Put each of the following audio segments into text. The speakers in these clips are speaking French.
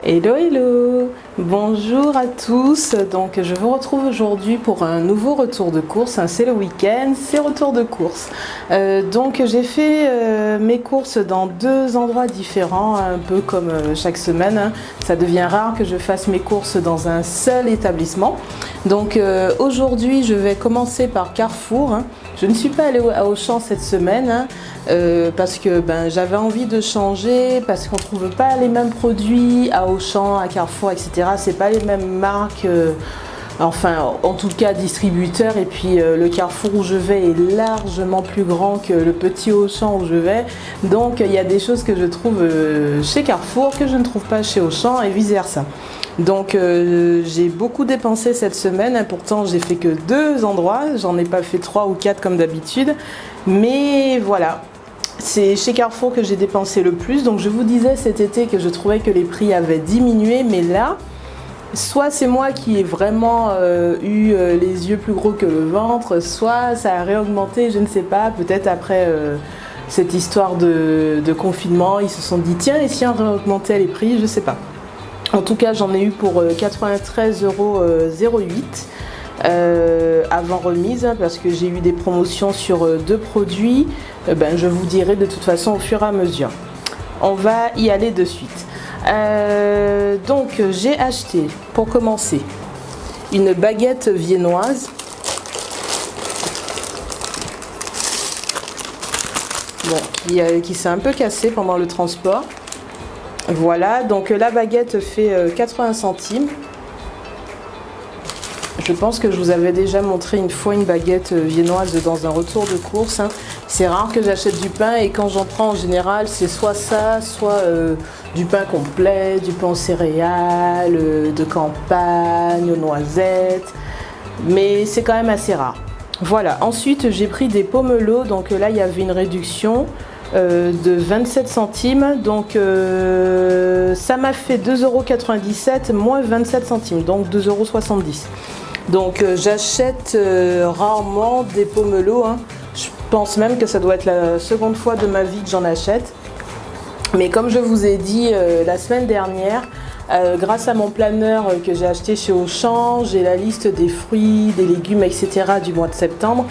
Hello, hello! Bonjour à tous. Donc, je vous retrouve aujourd'hui pour un nouveau retour de course. C'est le week-end, c'est retour de course. Donc, j'ai fait mes courses dans deux endroits différents, un peu comme chaque semaine. Ça devient rare que je fasse mes courses dans un seul établissement. Donc, aujourd'hui, je vais commencer par Carrefour. Je ne suis pas allée à Auchan cette semaine parce que j'avais envie de changer, parce qu'on ne trouve pas les mêmes produits à Auchan, à Carrefour, etc. C'est pas les mêmes marques, enfin en tout cas distributeurs. Et puis le Carrefour où je vais est largement plus grand que le petit Auchan où je vais. Donc il y a des choses que je trouve chez Carrefour que je ne trouve pas chez Auchan et vice versa. Donc j'ai beaucoup dépensé cette semaine, pourtant j'ai fait que deux endroits, j'en ai pas fait 3 ou 4 comme d'habitude, mais voilà, c'est chez Carrefour que j'ai dépensé le plus. Donc je vous disais cet été que je trouvais que les prix avaient diminué, mais là, soit c'est moi qui ai vraiment eu les yeux plus gros que le ventre, soit ça a réaugmenté, je ne sais pas, peut-être après cette histoire de confinement, ils se sont dit tiens, et si on réaugmentait les prix, je ne sais pas. En tout cas, j'en ai eu pour 93,08 € avant remise, parce que j'ai eu des promotions sur deux produits. Je vous dirai de toute façon au fur et à mesure. On va y aller de suite. Donc, j'ai acheté, pour commencer, une baguette viennoise. Qui s'est un peu cassée pendant le transport. Voilà, donc la baguette fait 80 centimes. Je pense que je vous avais déjà montré une fois une baguette viennoise dans un retour de course. C'est rare que j'achète du pain et quand j'en prends en général, c'est soit ça, soit du pain complet, du pain aux céréales, de campagne, aux noisettes. Mais c'est quand même assez rare. Voilà, ensuite j'ai pris des pomelos, donc là il y avait une réduction de 27 centimes, donc ça m'a fait 2,97 € moins 27 centimes, donc 2,70 €. Donc j'achète rarement des pomelos, Je pense même que ça doit être la seconde fois de ma vie que j'en achète. Mais comme je vous ai dit la semaine dernière, grâce à mon planeur que j'ai acheté chez Auchan, j'ai la liste des fruits, des légumes, etc. du mois de septembre.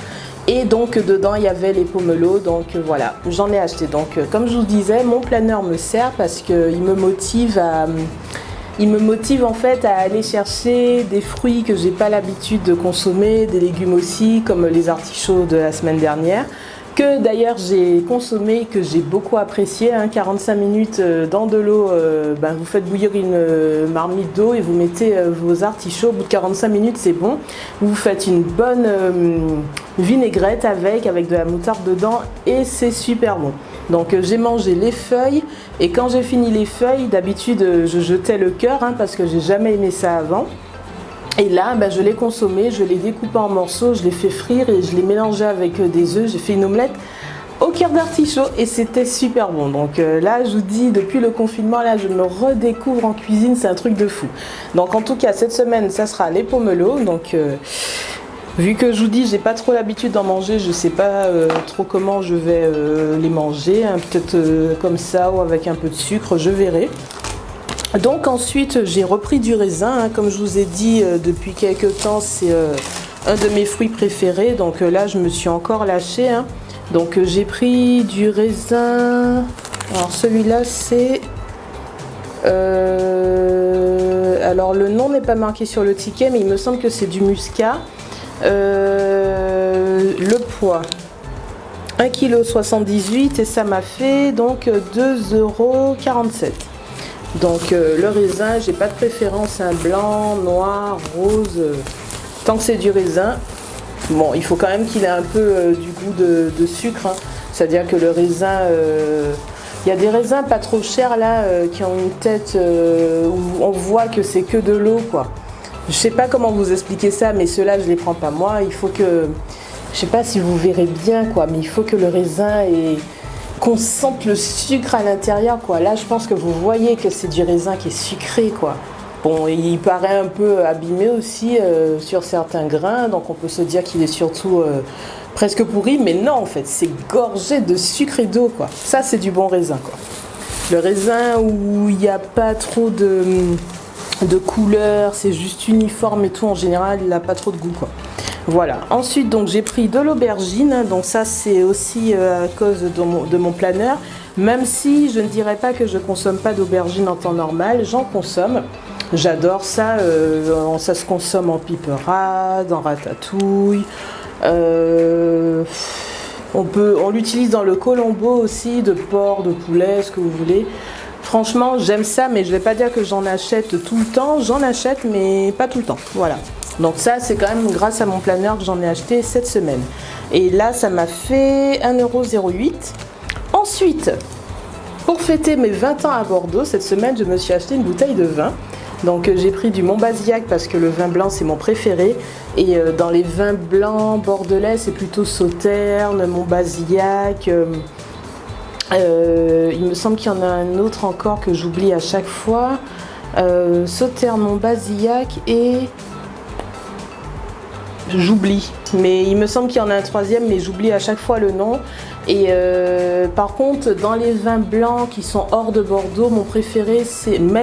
Et donc dedans il y avait les pomelos, donc voilà, j'en ai acheté. Donc comme je vous disais, mon planeur me sert parce qu'il me motive en fait à aller chercher des fruits que j'ai pas l'habitude de consommer, des légumes aussi, comme les artichauts de la semaine dernière, que d'ailleurs j'ai consommé, que j'ai beaucoup apprécié. 45 minutes dans de l'eau, vous faites bouillir une marmite d'eau et vous mettez vos artichauts. Au bout de 45 minutes, c'est bon. Vous faites une bonne vinaigrette avec de la moutarde dedans et c'est super bon. Donc j'ai mangé les feuilles et quand j'ai fini les feuilles, d'habitude je jetais le cœur parce que j'ai jamais aimé ça avant. Et là, je l'ai consommé, je l'ai découpé en morceaux, je l'ai fait frire et je l'ai mélangé avec des œufs. J'ai fait une omelette au cœur d'artichaut et c'était super bon. Donc là, je vous dis, depuis le confinement, là, je me redécouvre en cuisine, c'est un truc de fou. Donc en tout cas, cette semaine, ça sera les pomelos. Donc vu que je vous dis, j'ai pas trop l'habitude d'en manger, je sais pas trop comment je vais les manger. Peut-être comme ça ou avec un peu de sucre, je verrai. Donc ensuite j'ai repris du raisin, comme je vous ai dit depuis quelques temps, c'est un de mes fruits préférés, donc là je me suis encore lâchée. Donc j'ai pris du raisin, alors celui-là c'est, alors le nom n'est pas marqué sur le ticket mais il me semble que c'est du muscat. Le poids 1,78 kg et ça m'a fait donc 2,47 €. Donc le raisin, j'ai pas de préférence, blanc, noir, rose, tant que c'est du raisin. Bon, il faut quand même qu'il ait un peu du goût de sucre, c'est-à-dire que le raisin, il y a des raisins pas trop chers là qui ont une tête où on voit que c'est que de l'eau quoi. Je sais pas comment vous expliquer ça, mais ceux-là je les prends pas moi. Il faut que, je sais pas si vous verrez bien quoi, mais il faut que le raisin qu'on sente le sucre à l'intérieur quoi. Là je pense que vous voyez que c'est du raisin qui est sucré quoi. Bon, il paraît un peu abîmé aussi sur certains grains, donc on peut se dire qu'il est surtout presque pourri, mais non en fait c'est gorgé de sucre et d'eau quoi. Ça c'est du bon raisin quoi. Le raisin où il n'y a pas trop de couleurs, c'est juste uniforme et tout, en général, il n'a pas trop de goût, quoi. Voilà. Ensuite, donc j'ai pris de l'aubergine. Donc ça, c'est aussi à cause de mon planeur. Même si je ne dirais pas que je consomme pas d'aubergine en temps normal, j'en consomme. J'adore ça. Ça se consomme en piperade, en ratatouille. On l'utilise dans le colombo aussi, de porc, de poulet, ce que vous voulez. Franchement, j'aime ça, mais je ne vais pas dire que j'en achète tout le temps. J'en achète, mais pas tout le temps. Voilà. Donc ça, c'est quand même grâce à mon planeur que j'en ai acheté cette semaine. Et là, ça m'a fait 1,08 €. Ensuite, pour fêter mes 20 ans à Bordeaux, cette semaine, je me suis acheté une bouteille de vin. Donc j'ai pris du Montbazillac parce que le vin blanc, c'est mon préféré. Et dans les vins blancs bordelais, c'est plutôt Sauternes, Montbazillac. Il me semble qu'il y en a un autre encore que j'oublie à chaque fois. Sauternes, Montbazillac et... J'oublie, mais il me semble qu'il y en a un troisième, mais j'oublie à chaque fois le nom. Et par contre, dans les vins blancs qui sont hors de Bordeaux, mes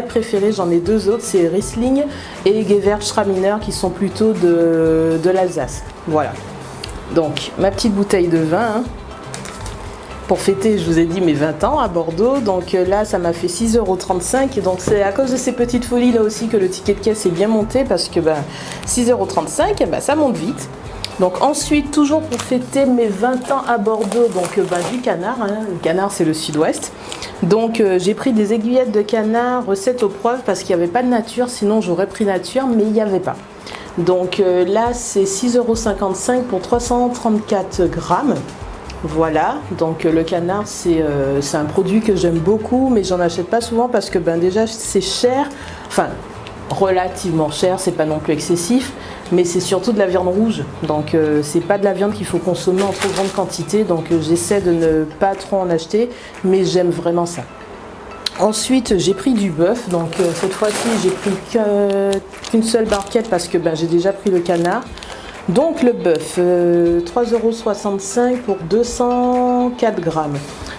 préférés, j'en ai deux autres, c'est Riesling et Gewürztraminer qui sont plutôt de l'Alsace. Voilà. Donc, ma petite bouteille de vin, hein, pour fêter, je vous ai dit, mes 20 ans à Bordeaux. Donc là, ça m'a fait 6,35 €. Et donc c'est à cause de ces petites folies là aussi que le ticket de caisse est bien monté, parce que 6,35 €, ça monte vite. Donc ensuite, toujours pour fêter mes 20 ans à Bordeaux, donc du canard, hein. Le canard, c'est le sud-ouest. Donc j'ai pris des aiguillettes de canard, recette aux preuves, parce qu'il n'y avait pas de nature, sinon j'aurais pris nature, mais il n'y avait pas. Donc là, c'est 6,55 € pour 334 grammes. Voilà, donc le canard, c'est un produit que j'aime beaucoup, mais j'en achète pas souvent parce que déjà c'est cher, enfin relativement cher, c'est pas non plus excessif, mais c'est surtout de la viande rouge, donc c'est pas de la viande qu'il faut consommer en trop grande quantité, donc j'essaie de ne pas trop en acheter, mais j'aime vraiment ça. Ensuite, j'ai pris du bœuf, donc cette fois-ci j'ai pris qu'une seule barquette parce que j'ai déjà pris le canard. Donc le bœuf, 3,65 € pour 204 grammes.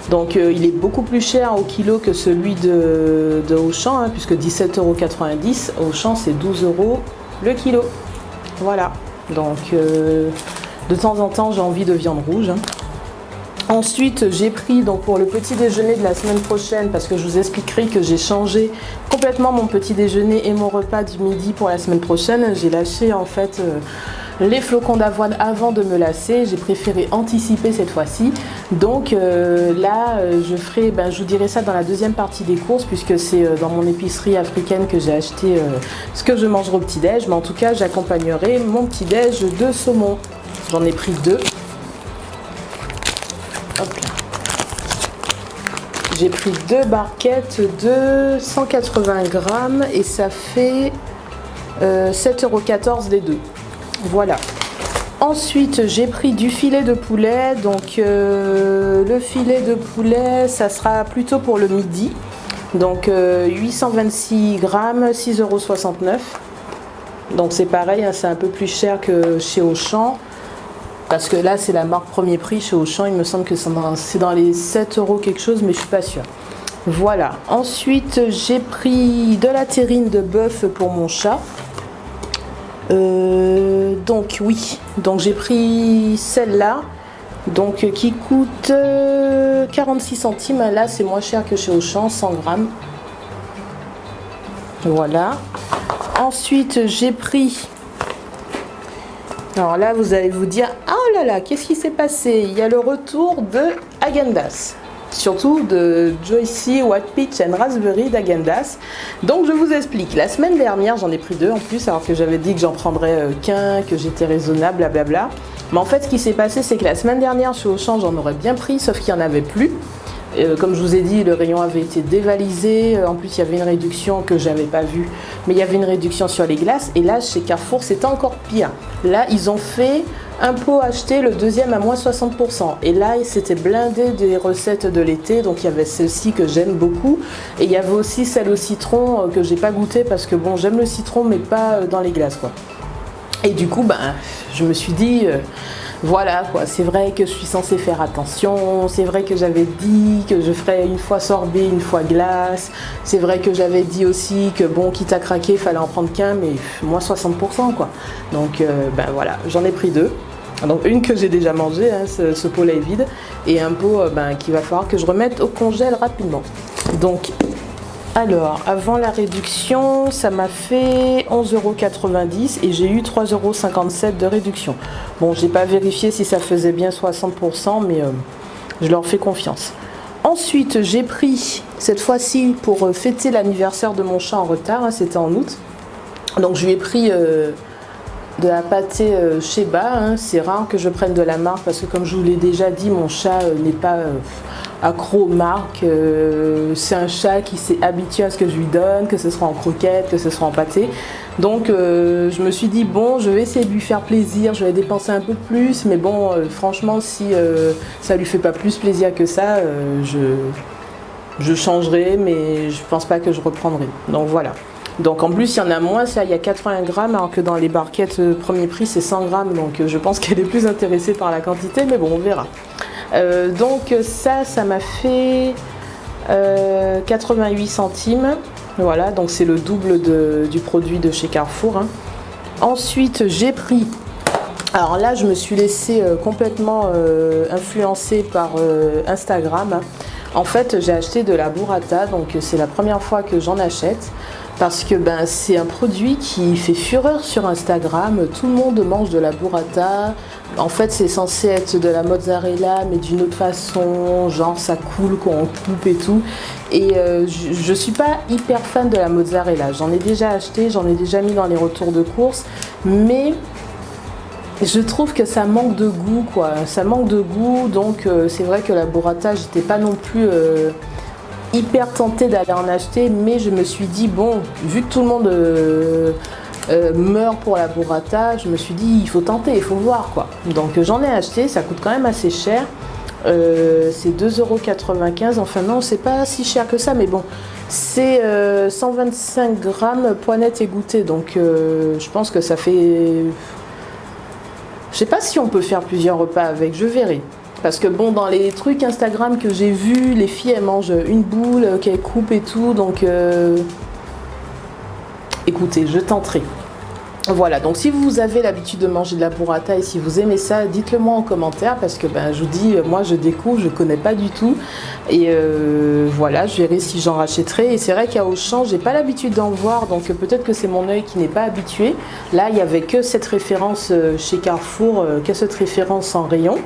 Donc il est beaucoup plus cher au kilo que celui de Auchan, hein, puisque 17,90 €. Auchan, c'est 12 € le kilo. Voilà. Donc de temps en temps, j'ai envie de viande rouge, hein. Ensuite, j'ai pris donc pour le petit déjeuner de la semaine prochaine, parce que je vous expliquerai que j'ai changé complètement mon petit déjeuner et mon repas du midi pour la semaine prochaine. J'ai lâché en fait les flocons d'avoine avant de me lasser. J'ai préféré anticiper cette fois-ci. Donc là, je vous dirai ça dans la deuxième partie des courses, puisque c'est dans mon épicerie africaine que j'ai acheté ce que je mangerai au petit-déj. Mais en tout cas, j'accompagnerai mon petit-déj de saumon. J'en ai pris 2. Hop là. J'ai pris 2 barquettes de 180 grammes et ça fait 7,14 € les deux. Voilà. Ensuite, j'ai pris du filet de poulet. Donc, le filet de poulet, ça sera plutôt pour le midi. Donc, 826 grammes, 6,69 €. Donc, c'est pareil, hein, c'est un peu plus cher que chez Auchan. Parce que là, c'est la marque premier prix chez Auchan. Il me semble que c'est dans les 7 € quelque chose, mais je suis pas sûre. Voilà. Ensuite, j'ai pris de la terrine de bœuf pour mon chat. Donc oui. Donc j'ai pris celle-là. Donc qui coûte 46 centimes. Là, c'est moins cher que chez Auchan, 100 grammes. Voilà. Ensuite, j'ai pris... Alors là, vous allez vous dire, oh là là, qu'est-ce qui s'est passé? Il y a le retour de Häagen-Dazs, surtout de Joycey White Peach and Raspberry d'Häagen-Dazs. Donc je vous explique. La semaine dernière, j'en ai pris 2 en plus, alors que j'avais dit que j'en prendrais qu'un, que j'étais raisonnable, blablabla. Mais en fait, ce qui s'est passé, c'est que la semaine dernière, chez Auchan, j'en aurais bien pris, sauf qu'il n'y en avait plus. Comme je vous ai dit, le rayon avait été dévalisé. En plus, il y avait une réduction que j'avais pas vue. Mais il y avait une réduction sur les glaces. Et là, chez Carrefour, c'était encore pire. Là, ils ont fait un pot acheté, le deuxième à moins 60%. Et là, c'était blindé des recettes de l'été. Donc, il y avait celle-ci que j'aime beaucoup. Et il y avait aussi celle au citron que j'ai pas goûtée parce que bon, j'aime le citron, mais pas dans les glaces, quoi. Et du coup, je me suis dit... Voilà quoi, c'est vrai que je suis censée faire attention, c'est vrai que j'avais dit que je ferais une fois sorbet, une fois glace, c'est vrai que j'avais dit aussi que bon, quitte à craquer, il fallait en prendre qu'un, mais moi 60% quoi. Donc ben voilà, j'en ai pris deux. Donc une que j'ai déjà mangée, hein, ce pot-là est vide, et un pot ben, qu'il va falloir que je remette au congèle rapidement. Donc alors, avant la réduction, ça m'a fait 11,90 € et j'ai eu 3,57 € de réduction. Bon, j'ai pas vérifié si ça faisait bien 60%, mais je leur fais confiance. Ensuite, j'ai pris, cette fois-ci, pour fêter l'anniversaire de mon chat en retard, hein, c'était en août. Donc, je lui ai pris de la pâtée Sheba. Hein. C'est rare que je prenne de la marque parce que, comme je vous l'ai déjà dit, mon chat n'est pas... accro aux marques, c'est un chat qui s'est habitué à ce que je lui donne, que ce soit en croquettes, que ce soit en pâté. Donc je me suis dit bon, je vais essayer de lui faire plaisir, je vais dépenser un peu plus, mais bon, franchement, si ça lui fait pas plus plaisir que ça, je changerai, mais je pense pas que je reprendrai. Donc voilà. Donc en plus il y en a moins, ça, il y a 80 grammes, alors que dans les barquettes premier prix c'est 100 grammes, donc je pense qu'elle est plus intéressée par la quantité, mais bon, on verra. Donc ça m'a fait 88 centimes. Voilà, donc c'est le double du produit de chez Carrefour. Hein. Ensuite, j'ai pris... Alors là, je me suis laissée complètement influencer par Instagram. En fait, j'ai acheté de la burrata, donc c'est la première fois que j'en achète. Parce que ben, c'est un produit qui fait fureur sur Instagram. Tout le monde mange de la burrata. En fait, c'est censé être de la mozzarella, mais d'une autre façon. Genre, ça coule quand on coupe et tout. Et je ne suis pas hyper fan de la mozzarella. J'en ai déjà acheté, j'en ai déjà mis dans les retours de course. Mais je trouve que ça manque de goût, quoi. Ça manque de goût. Donc, c'est vrai que la burrata, j'étais pas non plus... hyper tentée d'aller en acheter, mais je me suis dit bon, vu que tout le monde meurt pour la burrata, je me suis dit il faut tenter, il faut voir quoi. Donc j'en ai acheté, ça coûte quand même assez cher, c'est 2,95 €, enfin non, c'est pas si cher que ça, mais bon, c'est 125 grammes poinettes égouttées, donc je pense que ça fait... Je sais pas si on peut faire plusieurs repas avec, je verrai. Parce que bon, dans les trucs Instagram que j'ai vus, les filles elles mangent une boule qu'elles coupent et tout, donc écoutez, je tenterai. Voilà, donc si vous avez l'habitude de manger de la burrata et si vous aimez ça, dites-le moi en commentaire parce que ben, je vous dis, moi je découvre, je connais pas du tout. Et voilà, je verrai si j'en rachèterai. Et c'est vrai qu'à Auchan, j'ai pas l'habitude d'en voir, donc peut-être que c'est mon œil qui n'est pas habitué. Là, il n'y avait que cette référence chez Carrefour, que cette référence en rayon.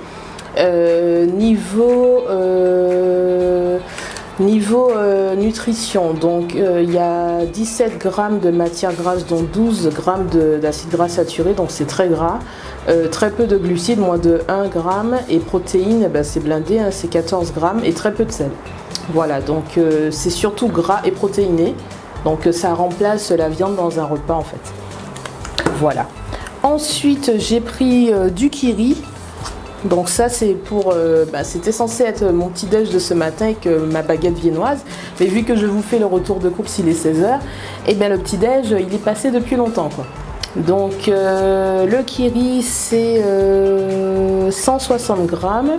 Niveau nutrition, donc il y a 17 grammes de matière grasse, dont 12 grammes d'acide gras saturé, donc c'est très gras, très peu de glucides, moins de 1 gramme, et protéines, ben, c'est blindé, hein, c'est 14 grammes, et très peu de sel. Voilà, donc c'est surtout gras et protéiné, donc ça remplace la viande dans un repas en fait. Voilà. Ensuite, j'ai pris du kiri. Donc ça c'est pour, c'était censé être mon petit déj de ce matin avec ma baguette viennoise, mais vu que je vous fais le retour de course, il est 16 h, et bien le petit déj il est passé depuis longtemps quoi. Donc le kiri c'est 160 grammes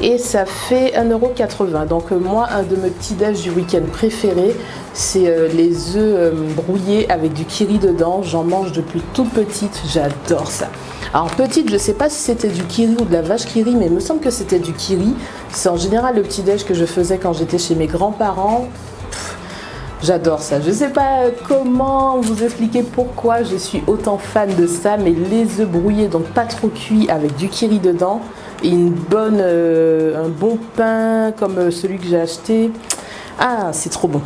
et ça fait 1,80 €. Donc moi, un de mes petits déj du week-end préférés, c'est les œufs brouillés avec du kiri dedans. J'en mange depuis toute petite, j'adore ça. Alors petite, je ne sais pas si c'était du kiri ou de la vache kiri, mais il me semble que c'était du kiri. C'est en général le petit déj que je faisais quand j'étais chez mes grands-parents. J'adore ça. Je ne sais pas comment vous expliquer pourquoi je suis autant fan de ça, mais les œufs brouillés, donc pas trop cuits, avec du kiri dedans, et un bon pain comme celui que j'ai acheté. Ah, c'est trop bon.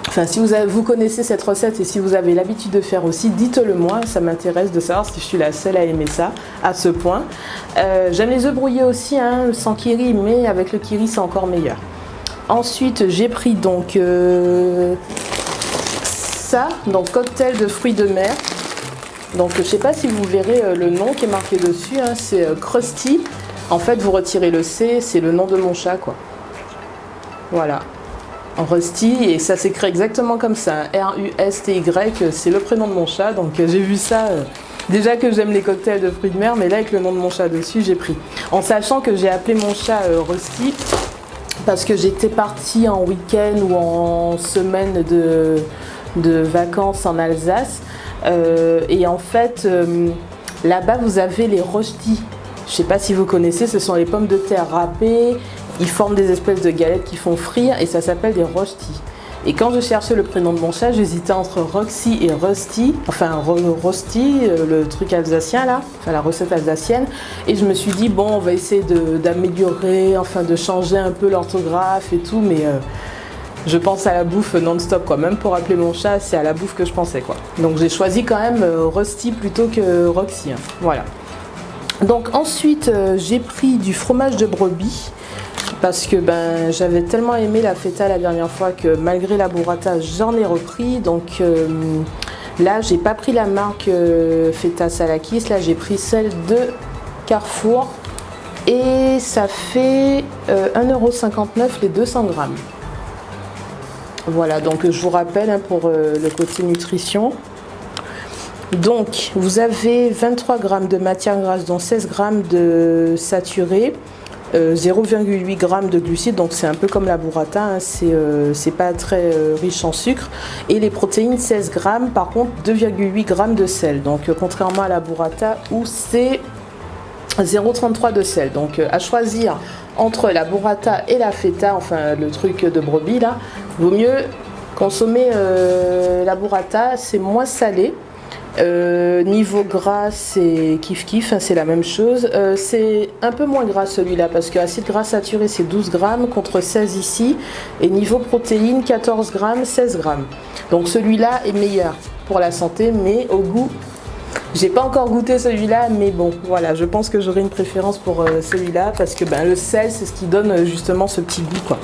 Enfin, si vous connaissez cette recette et si vous avez l'habitude de faire aussi, dites-le moi, ça m'intéresse de savoir si je suis la seule à aimer ça à ce point. J'aime les œufs brouillés aussi, hein, sans kiri, mais avec le kiri c'est encore meilleur. Ensuite, j'ai pris donc ça, donc cocktail de fruits de mer. Donc je ne sais pas si vous verrez le nom qui est marqué dessus, hein, c'est Krusty. En fait, vous retirez le C, c'est le nom de mon chat, quoi. Voilà. Rusty, et ça s'écrit exactement comme ça, R-U-S-T-Y, c'est le prénom de mon chat, donc j'ai vu ça, déjà que j'aime les cocktails de fruits de mer, mais là avec le nom de mon chat dessus, j'ai pris. En sachant que j'ai appelé mon chat Rusty, parce que j'étais partie en week-end ou en semaine de vacances en Alsace, et en fait, là-bas vous avez les rosti. Je ne sais pas si vous connaissez, ce sont les pommes de terre râpées. Ils forment des espèces de galettes qui font frire et ça s'appelle des rosti. Et quand je cherchais le prénom de mon chat, j'hésitais entre Roxy et Rusty, enfin Rosti, le truc alsacien là, enfin la recette alsacienne. Et je me suis dit, bon, on va essayer d'améliorer, enfin de changer un peu l'orthographe et tout, mais je pense à la bouffe non-stop quoi. Même pour appeler mon chat, c'est à la bouffe que je pensais quoi. Donc j'ai choisi quand même Rusty plutôt que Roxy, hein. Voilà. Donc ensuite, j'ai pris du fromage de brebis. Parce que j'avais tellement aimé la feta la dernière fois que malgré la burrata, j'en ai repris. Donc là, j'ai pas pris la marque Feta Salakis. Là, j'ai pris celle de Carrefour. Et ça fait 1,59€ les 200 grammes. Voilà, donc je vous rappelle hein, pour le côté nutrition. Donc, vous avez 23 grammes de matière grasse, dont 16 grammes de saturé. 0,8 g de glucides, donc c'est un peu comme la burrata, hein, c'est pas très riche en sucre. Et les protéines, 16 grammes, par contre 2,8 g de sel. Donc contrairement à la burrata où c'est 0,33 de sel. Donc à choisir entre la burrata et la feta, enfin le truc de brebis là, vaut mieux consommer la burrata, c'est moins salé. Niveau gras c'est kiff hein, c'est la même chose, c'est un peu moins gras celui-là parce que acide gras saturé c'est 12 grammes contre 16 ici, et niveau protéines 14 grammes 16 grammes, donc celui-là est meilleur pour la santé, mais au goût j'ai pas encore goûté celui-là, mais bon voilà, je pense que j'aurai une préférence pour celui-là parce que le sel c'est ce qui donne justement ce petit goût quoi.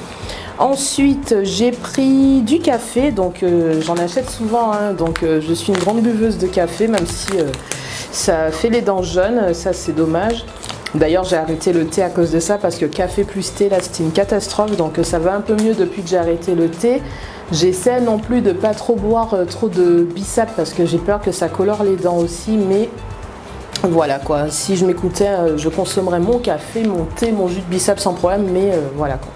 Ensuite, j'ai pris du café, donc j'en achète souvent, hein, donc je suis une grande buveuse de café, même si ça fait les dents jaunes, ça c'est dommage. D'ailleurs, j'ai arrêté le thé à cause de ça, parce que café plus thé, là c'était une catastrophe, donc ça va un peu mieux depuis que j'ai arrêté le thé. J'essaie non plus de pas trop boire trop de bissap, parce que j'ai peur que ça colore les dents aussi, mais voilà quoi, si je m'écoutais, je consommerais mon café, mon thé, mon jus de bissap sans problème, mais voilà quoi.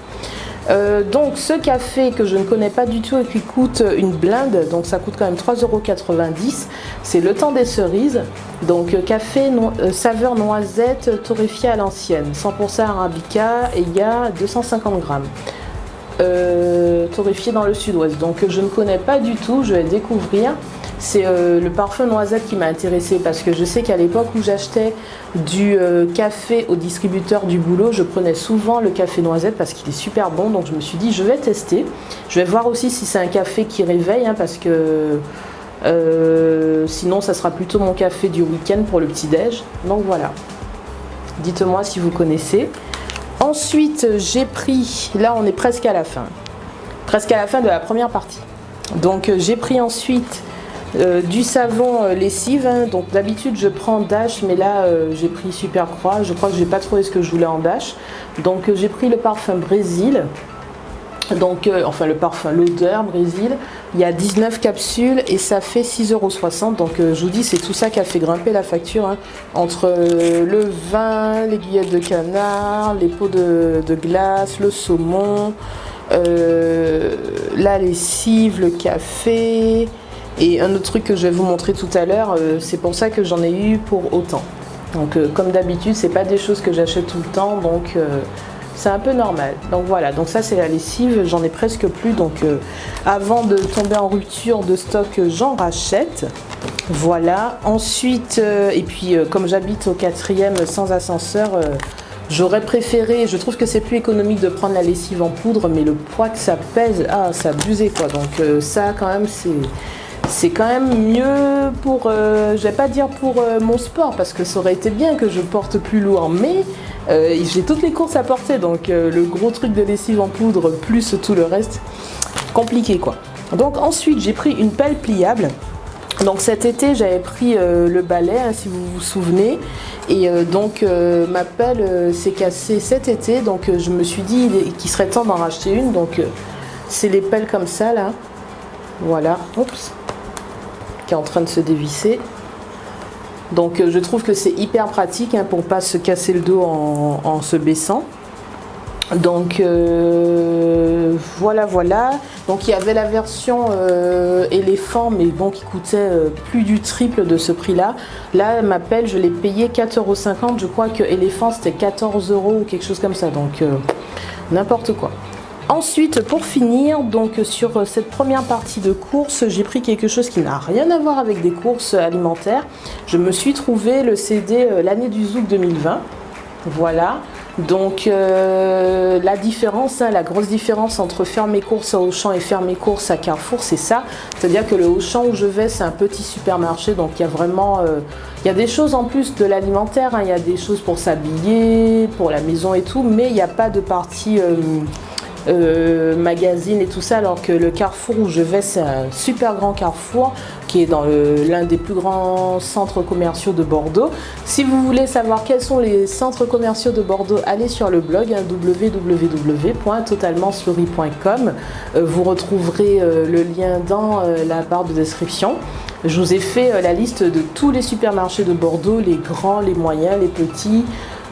Donc ce café que je ne connais pas du tout et qui coûte une blinde, donc ça coûte quand même 3,90€, c'est le temps des cerises, donc café saveur noisette torréfié à l'ancienne, 100% arabica, et il y a 250 grammes. Torréfié dans le sud-ouest, donc je ne connais pas du tout, je vais découvrir. C'est le parfum noisette qui m'a intéressée, parce que je sais qu'à l'époque où j'achetais du café au distributeur du boulot, je prenais souvent le café noisette parce qu'il est super bon, donc je me suis dit je vais tester. Je vais voir aussi si c'est un café qui réveille, hein, parce que sinon ça sera plutôt mon café du week-end pour le petit-déj, donc voilà. Dites-moi si vous connaissez. Ensuite j'ai pris, là on est presque à la fin de la première partie, donc j'ai pris ensuite du savon lessive, hein. Donc d'habitude je prends Dash, mais là j'ai pris Super Croix, je crois que j'ai pas trouvé ce que je voulais en Dash, donc j'ai pris le parfum Brésil, donc enfin le parfum, l'odeur Brésil, il y a 19 capsules et ça fait 6,60€, donc je vous dis c'est tout ça qui a fait grimper la facture, hein. Entre le vin, l'aiguillette de canard, les pots de glace, le saumon, la lessive, le café. Et un autre truc que je vais vous montrer tout à l'heure, c'est pour ça que j'en ai eu pour autant. Donc comme d'habitude, c'est pas des choses que j'achète tout le temps, donc c'est un peu normal. Donc voilà, donc ça c'est la lessive, j'en ai presque plus, donc avant de tomber en rupture de stock, j'en rachète. Voilà, ensuite, et puis comme j'habite au 4e sans ascenseur, j'aurais préféré, je trouve que c'est plus économique de prendre la lessive en poudre, mais le poids que ça pèse, ça abusé quoi, donc ça quand même c'est quand même mieux pour, je vais pas dire pour mon sport, parce que ça aurait été bien que je porte plus lourd, mais j'ai toutes les courses à porter, donc le gros truc de lessive en poudre plus tout le reste, compliqué quoi. Donc ensuite j'ai pris une pelle pliable. Donc cet été j'avais pris le balai, hein, si vous vous souvenez, et donc ma pelle s'est cassée cet été, donc je me suis dit qu'il serait temps d'en racheter une, donc c'est les pelles comme ça là. Voilà, oups, qui est en train de se dévisser. Donc je trouve que c'est hyper pratique hein, pour pas se casser le dos en se baissant. Donc voilà. Donc il y avait la version éléphant, mais bon, qui coûtait plus du triple de ce prix là. Là ma pelle je l'ai payé 4,50 €. Je crois que éléphant c'était 14 € ou quelque chose comme ça. Donc n'importe quoi. Ensuite, pour finir, donc sur cette première partie de course, j'ai pris quelque chose qui n'a rien à voir avec des courses alimentaires. Je me suis trouvé le CD l'année du Zouk 2020. Voilà. Donc la différence, hein, la grosse différence entre faire mes courses à Auchan et faire mes courses à Carrefour, c'est ça. C'est-à-dire que le Auchan où je vais, c'est un petit supermarché, donc il y a vraiment, il y a des choses en plus de l'alimentaire, hein, il y a des choses pour s'habiller, pour la maison et tout, mais il n'y a pas de partie magazine et tout ça, alors que le Carrefour où je vais, c'est un super grand Carrefour qui est dans l'un des plus grands centres commerciaux de Bordeaux. Si vous voulez savoir quels sont les centres commerciaux de Bordeaux, allez sur le blog hein, www.totalement-souris.com. Vous retrouverez le lien dans la barre de description. Je vous ai fait la liste de tous les supermarchés de Bordeaux, les grands, les moyens, les petits,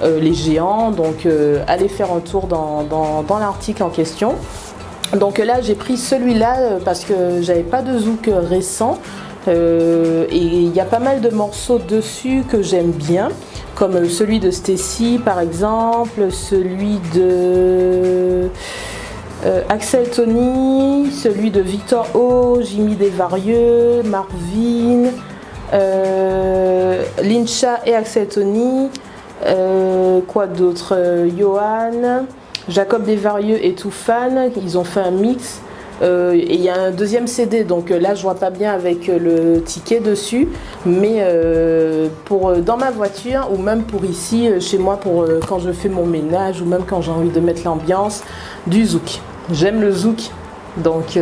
les géants. Donc allez faire un tour dans l'article en question. Donc là j'ai pris celui-là parce que j'avais pas de Zouk récent et il y a pas mal de morceaux dessus que j'aime bien, comme celui de Stacy par exemple, celui de Axel Tony, celui de Victor O, Jimmy Desvarieux, Marvin, Lincha et Axel Tony, quoi d'autre, Johan, Jacob Desvarieux et Toufan, ils ont fait un mix. Et il y a un deuxième CD, donc là je vois pas bien avec le ticket dessus, mais pour dans ma voiture ou même pour ici chez moi, pour quand je fais mon ménage ou même quand j'ai envie de mettre l'ambiance, du Zouk. J'aime le Zouk, donc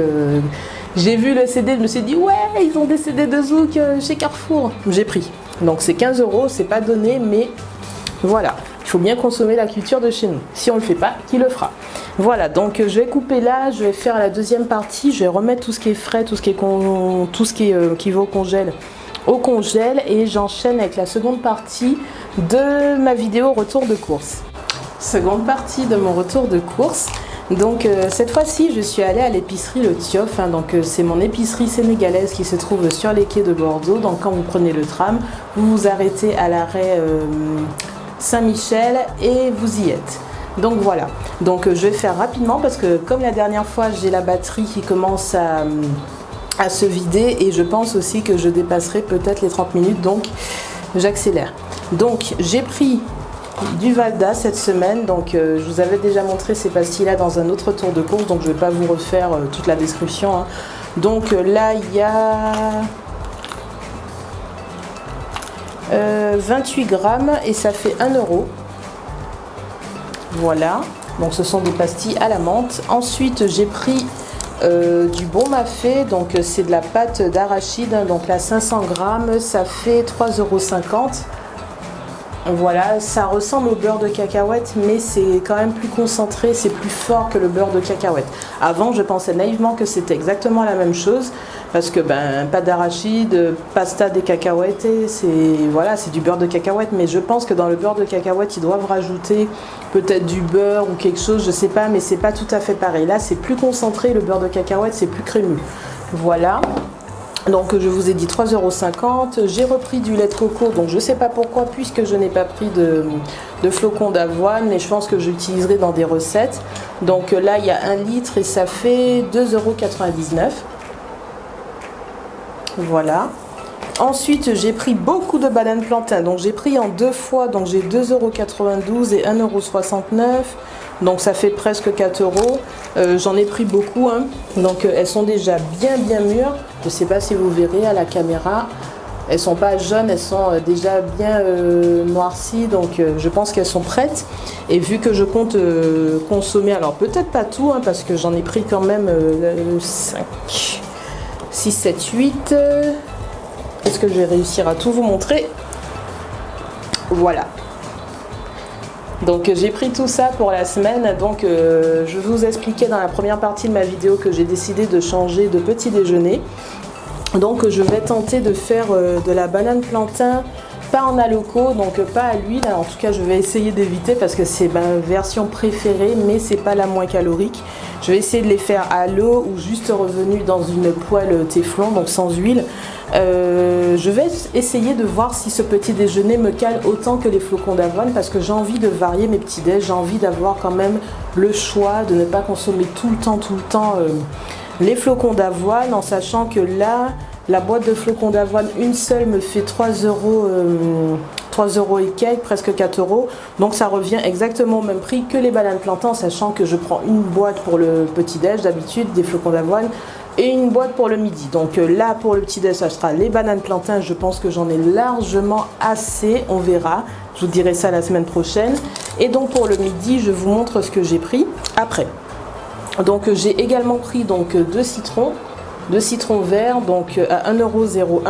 j'ai vu le CD, je me suis dit ouais, ils ont des CD de Zouk chez Carrefour, j'ai pris. Donc c'est 15 €, c'est pas donné, mais voilà, il faut bien consommer la culture de chez nous. Si on le fait pas, qui le fera? Voilà, donc je vais couper là, je vais faire la deuxième partie, je vais remettre tout ce qui est frais, tout ce qui va au congèle et j'enchaîne avec la seconde partie de ma vidéo retour de course. Seconde partie de mon retour de course. Donc cette fois-ci, je suis allée à l'épicerie Le Thiof, hein, donc c'est mon épicerie sénégalaise qui se trouve sur les quais de Bordeaux. Donc quand vous prenez le tram, vous vous arrêtez à l'arrêt Saint-Michel et vous y êtes. Donc voilà, donc je vais faire rapidement parce que comme la dernière fois j'ai la batterie qui commence à se vider et je pense aussi que je dépasserai peut-être les 30 minutes, donc j'accélère. Donc j'ai pris du Valda cette semaine, donc je vous avais déjà montré ces pastilles là dans un autre tour de course, donc je ne vais pas vous refaire toute la description, hein. Donc là il y a 28 grammes et ça fait 1 €. Voilà, donc ce sont des pastilles à la menthe. Ensuite j'ai pris du bon mafé, donc c'est de la pâte d'arachide, hein, donc là 500 grammes, ça fait 3,50 €. Voilà, ça ressemble au beurre de cacahuète, mais c'est quand même plus concentré, c'est plus fort que le beurre de cacahuète. Avant, je pensais naïvement que c'était exactement la même chose, parce que pâte d'arachide, pasta des cacahuètes, c'est du beurre de cacahuète, mais je pense que dans le beurre de cacahuète, ils doivent rajouter peut-être du beurre ou quelque chose, je sais pas, mais c'est pas tout à fait pareil. Là, c'est plus concentré, le beurre de cacahuète, c'est plus crémeux. Voilà. Donc je vous ai dit 3,50 €. J'ai repris du lait de coco, donc je ne sais pas pourquoi, puisque je n'ai pas pris de flocons d'avoine, mais je pense que j'utiliserai dans des recettes. Donc là il y a 1 litre et ça fait 2,99 €. Voilà. Ensuite j'ai pris beaucoup de bananes plantain, donc j'ai pris en 2 fois, donc j'ai 2,92 € et 1,69 €. Donc ça fait presque 4 €. J'en ai pris beaucoup, hein. Donc elles sont déjà bien mûres. Je ne sais pas si vous verrez à la caméra. Elles sont pas jaunes, elles sont déjà bien noircies. Donc je pense qu'elles sont prêtes. Et vu que je compte consommer, alors peut-être pas tout, hein, parce que j'en ai pris quand même 5, 6, 7, 8. Est-ce que je vais réussir à tout vous montrer? Voilà. Donc j'ai pris tout ça pour la semaine. Donc je vous expliquais dans la première partie de ma vidéo que j'ai décidé de changer de petit déjeuner. Donc je vais tenter de faire de la banane plantain, pas en aloco, donc pas à l'huile. En tout cas je vais essayer d'éviter parce que c'est ma version préférée, mais c'est pas la moins calorique. Je vais essayer de les faire à l'eau ou juste revenu dans une poêle téflon, donc sans huile. Je vais essayer de voir si ce petit déjeuner me cale autant que les flocons d'avoine parce que j'ai envie de varier mes petits déj, j'ai envie d'avoir quand même le choix de ne pas consommer tout le temps les flocons d'avoine, en sachant que là la boîte de flocons d'avoine une seule me fait 3 euros et quelques, presque 4 euros, donc ça revient exactement au même prix que les bananes plantain, en sachant que je prends une boîte pour le petit déj d'habitude des flocons d'avoine et une boîte pour le midi. Donc là pour le petit déj ça sera les bananes plantain, je pense que j'en ai largement assez, on verra, je vous dirai ça la semaine prochaine. Et donc pour le midi je vous montre ce que j'ai pris après. Donc j'ai également pris donc deux citrons verts donc à 1,01 €,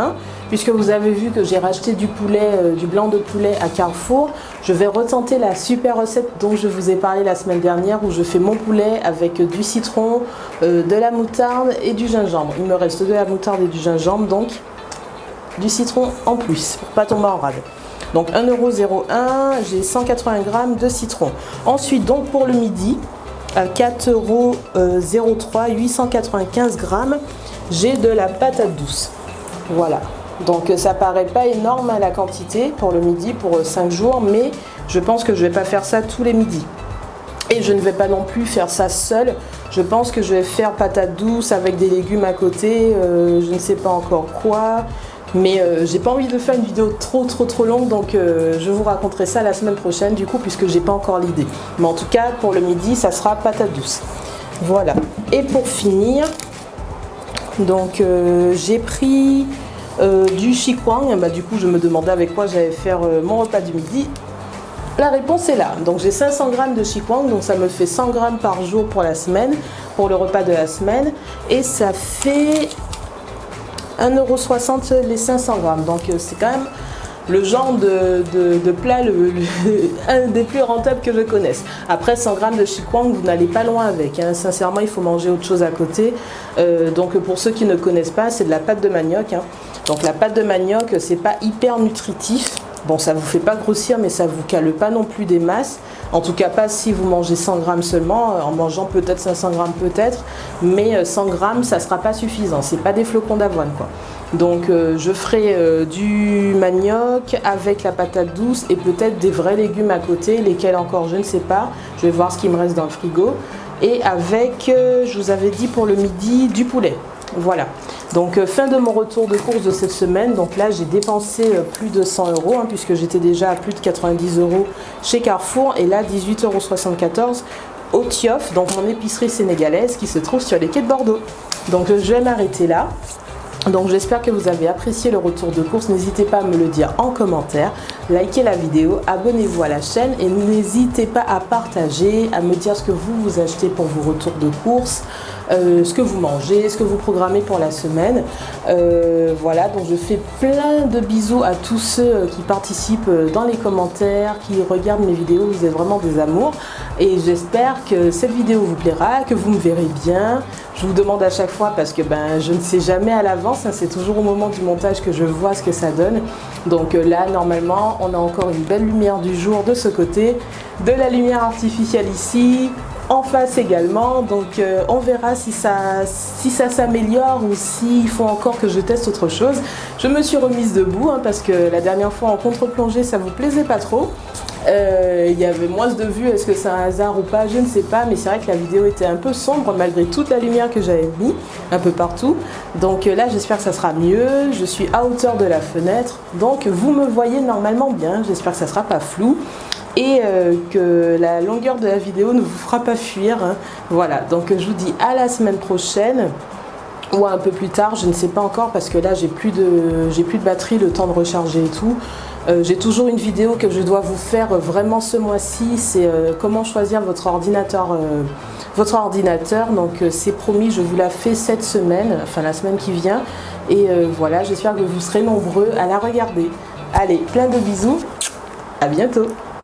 puisque vous avez vu que j'ai racheté du poulet, du blanc de poulet à Carrefour. Je vais retenter la super recette dont je vous ai parlé la semaine dernière, où je fais mon poulet avec du citron, de la moutarde et du gingembre. Il me reste de la moutarde et du gingembre, donc du citron en plus pour pas tomber en rade. Donc 1,01 €, j'ai 180 g de citron. Ensuite donc pour le midi, à 4,03 €, 895 g, j'ai de la patate douce. Voilà, donc ça paraît pas énorme à la quantité pour le midi pour 5 jours, mais je pense que je vais pas faire ça tous les midis. Et je ne vais pas non plus faire ça seule. Je pense que je vais faire patate douce avec des légumes à côté, je ne sais pas encore quoi. Mais j'ai pas envie de faire une vidéo trop longue, donc je vous raconterai ça la semaine prochaine du coup, puisque j'ai pas encore l'idée. Mais en tout cas pour le midi ça sera patate douce. Voilà. Et pour finir, donc j'ai pris du chikwang. Bah, du coup je me demandais avec quoi j'allais faire mon repas du midi. La réponse est là. Donc j'ai 500 g de chikwang, donc ça me fait 100 g par jour pour la semaine, pour le repas de la semaine, et ça fait 1,60 € les 500 g. Donc c'est quand même le genre de plat un des plus rentables que je connaisse. Après 100 g de chikwang, vous n'allez pas loin avec, hein. Sincèrement il faut manger autre chose à côté. Donc pour ceux qui ne connaissent pas, c'est de la pâte de manioc, hein. Donc la pâte de manioc, c'est pas hyper nutritif. Bon, ça vous fait pas grossir, mais ça vous cale pas non plus des masses. En tout cas pas si vous mangez 100 g seulement, en mangeant peut-être 500 g peut-être, mais 100 g ça sera pas suffisant, c'est pas des flocons d'avoine quoi. Donc je ferai du manioc avec la patate douce et peut-être des vrais légumes à côté, lesquels encore je ne sais pas, je vais voir ce qui me reste dans le frigo. Et avec, je vous avais dit pour le midi, du poulet. Voilà, donc fin de mon retour de course de cette semaine. Donc là j'ai dépensé plus de 100 €, hein, puisque j'étais déjà à plus de 90 € chez Carrefour, et là 18,74 € au Tiof, donc mon épicerie sénégalaise qui se trouve sur les quais de Bordeaux. Donc je vais m'arrêter là. Donc j'espère que vous avez apprécié le retour de course. N'hésitez pas à me le dire en commentaire, likez la vidéo, abonnez-vous à la chaîne et n'hésitez pas à partager, à me dire ce que vous achetez pour vos retours de course, ce que vous mangez, ce que vous programmez pour la semaine. Voilà, donc je fais plein de bisous à tous ceux qui participent dans les commentaires, qui regardent mes vidéos. Vous êtes vraiment des amours et j'espère que cette vidéo vous plaira, que vous me verrez bien. Je vous demande à chaque fois parce que je ne sais jamais à l'avance, hein, c'est toujours au moment du montage que je vois ce que ça donne. Donc là normalement on a encore une belle lumière du jour de ce côté, de la lumière artificielle ici, en face également, donc on verra si ça s'améliore ou s'il faut encore que je teste autre chose. Je me suis remise debout, hein, parce que la dernière fois en contre-plongée ça vous plaisait pas trop. Il y avait moins de vues, est-ce que c'est un hasard ou pas, je ne sais pas, mais c'est vrai que la vidéo était un peu sombre malgré toute la lumière que j'avais mis un peu partout. Donc là j'espère que ça sera mieux, je suis à hauteur de la fenêtre, donc vous me voyez normalement bien, j'espère que ça sera pas flou et que la longueur de la vidéo ne vous fera pas fuir, hein. Voilà, donc je vous dis à la semaine prochaine ou un peu plus tard, je ne sais pas encore parce que là j'ai plus de batterie, le temps de recharger et tout. J'ai toujours une vidéo que je dois vous faire vraiment ce mois-ci, c'est comment choisir votre ordinateur. Donc c'est promis, je vous la fais cette semaine, enfin la semaine qui vient. Et voilà, j'espère que vous serez nombreux à la regarder. Allez, plein de bisous, à bientôt.